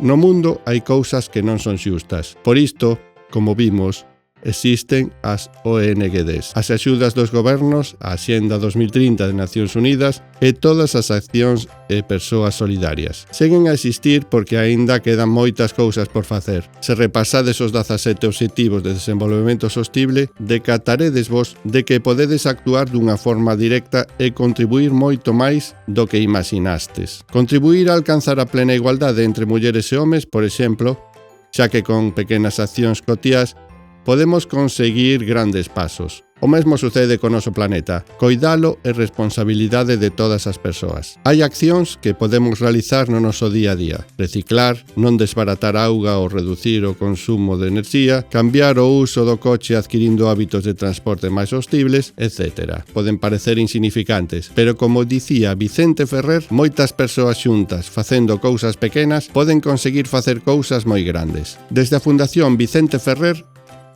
No mundo hai cousas que non son xustas. Por isto, como vimos, existen as ONGs, as axudas dos gobernos, a Axenda 2030 de Nacións Unidas e todas as accións e persoas solidarias. Seguen a existir porque aínda quedan moitas cousas por facer. Se repasades os 17 Obxectivos de Desenvolvemento Sostible, decataredes vos de que podedes actuar dunha forma directa e contribuir moito máis do que imaginastes. Contribuir a alcanzar a plena igualdade entre mulleres e homes, por exemplo, xa que con pequenas accións cotiás podemos conseguir grandes pasos. O mesmo sucede co noso planeta. Coidalo é responsabilidade de todas as persoas. Hai accións que podemos realizar no noso día a día. Reciclar, non desbaratar auga ou reducir o consumo de enerxía, cambiar o uso do coche adquirindo hábitos de transporte máis sostibles, etc. Poden parecer insignificantes, pero como dicía Vicente Ferrer, moitas persoas xuntas facendo cousas pequenas poden conseguir facer cousas moi grandes. Desde a Fundación Vicente Ferrer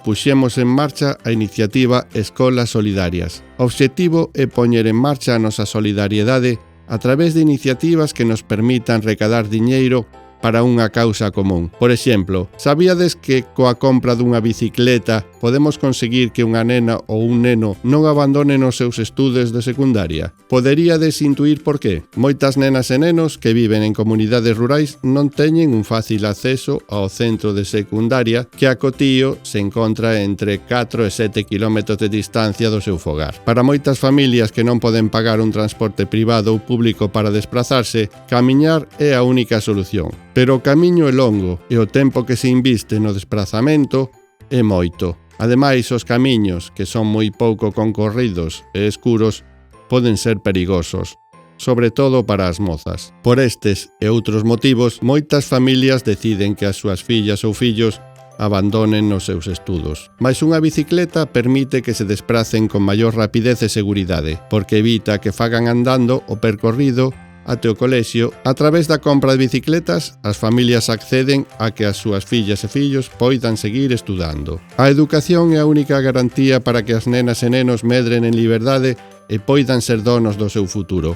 puxemos en marcha a iniciativa Escolas Solidarias. O obxectivo é poñer en marcha a nosa solidariedade a través de iniciativas que nos permitan recadar diñeiro para unha causa común. Por exemplo, sabíades que coa compra dunha bicicleta podemos conseguir que unha nena ou un neno non abandonen os seus estudos de secundaria? Poderíades intuir por qué? Moitas nenas e nenos que viven en comunidades rurais non teñen un fácil acceso ao centro de secundaria que a Cotío se encontra entre 4 e 7 km de distancia do seu fogar. Para moitas familias que non poden pagar un transporte privado ou público para desplazarse, camiñar é a única solución. Pero o camiño é longo e o tempo que se inviste no desplazamento é moito. Ademais, os camiños, que son moi pouco concorridos e escuros, poden ser perigosos, sobre todo para as mozas. Por estes e outros motivos, moitas familias deciden que as súas fillas ou fillos abandonen os seus estudos. Mais unha bicicleta permite que se despracen con maior rapidez e seguridade, porque evita que fagan andando o percorrido até o colexio. A través da compra de bicicletas, as familias acceden a que as súas fillas e fillos poidan seguir estudando. A educación é a única garantía para que as nenas e nenos medren en liberdade e poidan ser donos do seu futuro.